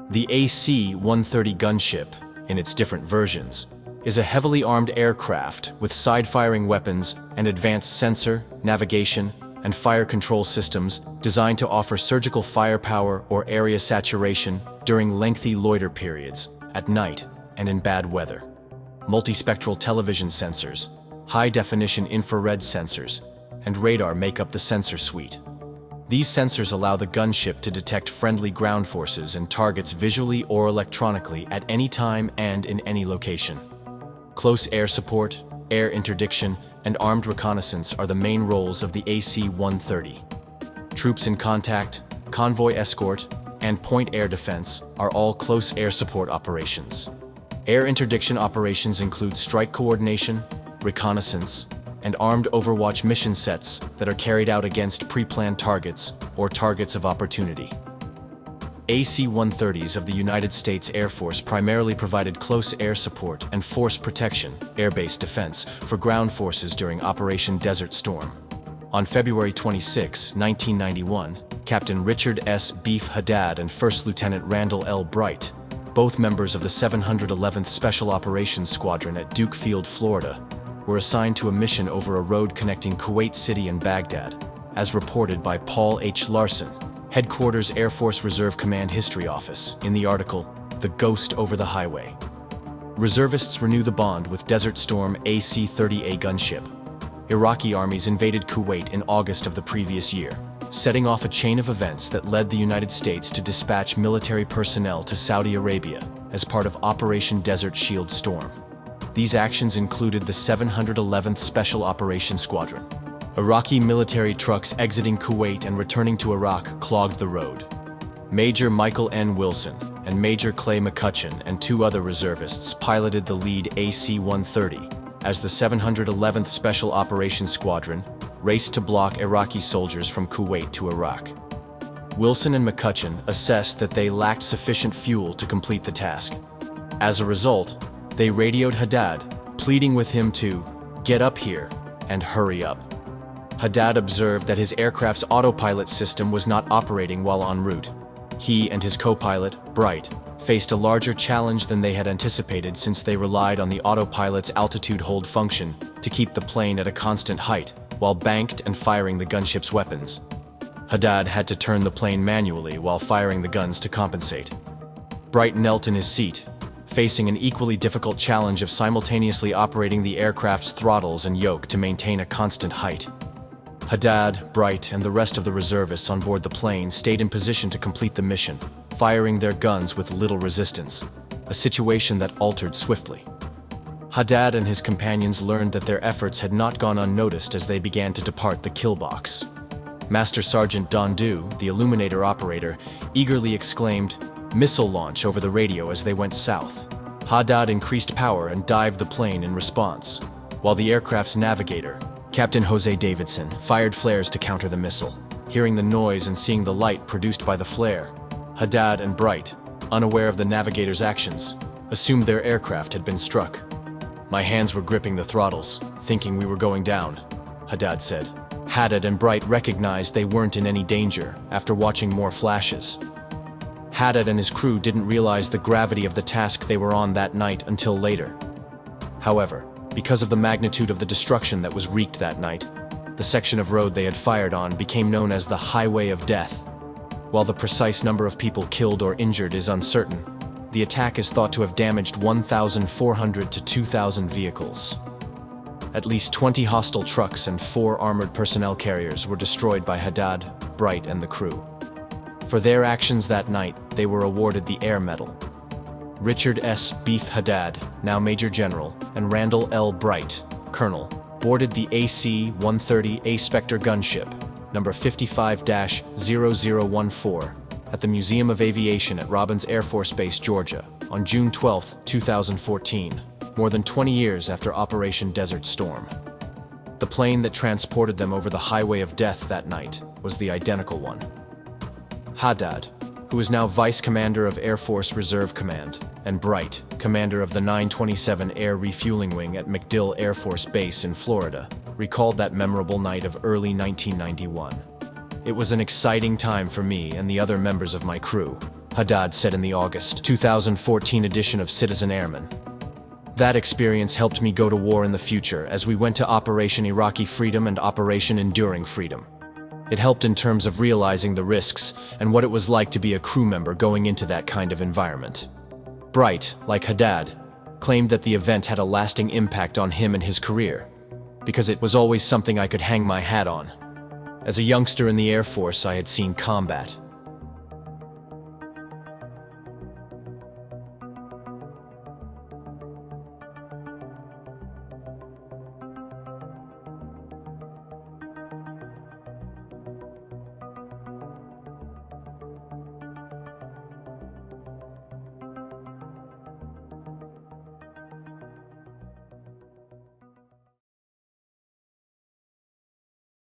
The AC-130 Gunship, in its different versions, is a heavily armed aircraft with side-firing weapons and advanced sensor, navigation, and fire control systems designed to offer surgical firepower or area saturation during lengthy loiter periods, at night, and in bad weather. Multispectral television sensors, high-definition infrared sensors, and radar make up the sensor suite. These sensors allow the gunship to detect friendly ground forces and targets visually or electronically at any time and in any location. Close air support, air interdiction, and armed reconnaissance are the main roles of the AC-130. Troops in contact, convoy escort, and point air defense are all close air support operations. Air interdiction operations include strike coordination, reconnaissance, and armed overwatch mission sets that are carried out against pre-planned targets or targets of opportunity. AC-130s of the United States Air Force primarily provided close air support and force protection, air-based defense, for ground forces during Operation Desert Storm. On February 26, 1991, Captain Richard S. Beef Haddad and First Lieutenant Randall L. Bright, both members of the 711th Special Operations Squadron at Duke Field, Florida, were assigned to a mission over a road connecting Kuwait City and Baghdad, as reported by Paul H. Larson, Headquarters Air Force Reserve Command History Office, in the article, The Ghost Over the Highway. Reservists renew the bond with Desert Storm AC-130 Gunship. Iraqi armies invaded Kuwait in August of the previous year, setting off a chain of events that led the United States to dispatch military personnel to Saudi Arabia as part of Operation Desert Shield Storm. These actions included the 711th Special Operations Squadron. Iraqi military trucks exiting Kuwait and returning to Iraq clogged the road. Major Michael N. Wilson and Major Clay McCutcheon and two other reservists piloted the lead AC-130 as the 711th Special Operations Squadron raced to block Iraqi soldiers from Kuwait to Iraq. Wilson and McCutcheon assessed that they lacked sufficient fuel to complete the task. As a result, they radioed Haddad, pleading with him to get up here and hurry up. Haddad observed that his aircraft's autopilot system was not operating while en route. He and his co-pilot, Bright, faced a larger challenge than they had anticipated since they relied on the autopilot's altitude hold function to keep the plane at a constant height while banked and firing the gunship's weapons. Haddad had to turn the plane manually while firing the guns to compensate. Bright knelt in his seat, facing an equally difficult challenge of simultaneously operating the aircraft's throttles and yoke to maintain a constant height. Haddad, Bright, and the rest of the reservists on board the plane stayed in position to complete the mission, firing their guns with little resistance, a situation that altered swiftly. Haddad and his companions learned that their efforts had not gone unnoticed as they began to depart the kill box. Master Sergeant Dondu, the illuminator operator, eagerly exclaimed, "Missile launch," over the radio as they went south. Haddad increased power and dived the plane in response, while the aircraft's navigator, Captain Jose Davidson, fired flares to counter the missile. Hearing the noise and seeing the light produced by the flare, Haddad and Bright, unaware of the navigator's actions, assumed their aircraft had been struck. "My hands were gripping the throttles, thinking we were going down," Haddad said. Haddad and Bright recognized they weren't in any danger after watching more flashes. Haddad and his crew didn't realize the gravity of the task they were on that night until later. However, because of the magnitude of the destruction that was wreaked that night, the section of road they had fired on became known as the Highway of Death. While the precise number of people killed or injured is uncertain, the attack is thought to have damaged 1,400 to 2,000 vehicles. At least 20 hostile trucks and 4 armored personnel carriers were destroyed by Haddad, Bright, and the crew. For their actions that night, they were awarded the Air Medal. Richard S. Beef Haddad, now Major General, and Randall L. Bright, Colonel, boarded the AC-130 A-Spectre gunship, number 55-0014, at the Museum of Aviation at Robins Air Force Base, Georgia, on June 12, 2014, more than 20 years after Operation Desert Storm. The plane that transported them over the Highway of Death that night was the identical one. Haddad, who is now Vice Commander of Air Force Reserve Command, and Bright, Commander of the 927 Air Refueling Wing at MacDill Air Force Base in Florida, recalled that memorable night of early 1991. "It was an exciting time for me and the other members of my crew," Haddad said in the August 2014 edition of Citizen Airman. That experience helped me go to war in the future as we went to Operation Iraqi Freedom and Operation Enduring Freedom. It helped in terms of realizing the risks and what it was like to be a crew member going into that kind of environment. Bright, like Haddad, claimed that the event had a lasting impact on him and his career, because it was always something I could hang my hat on. As a youngster in the Air Force, I had seen combat,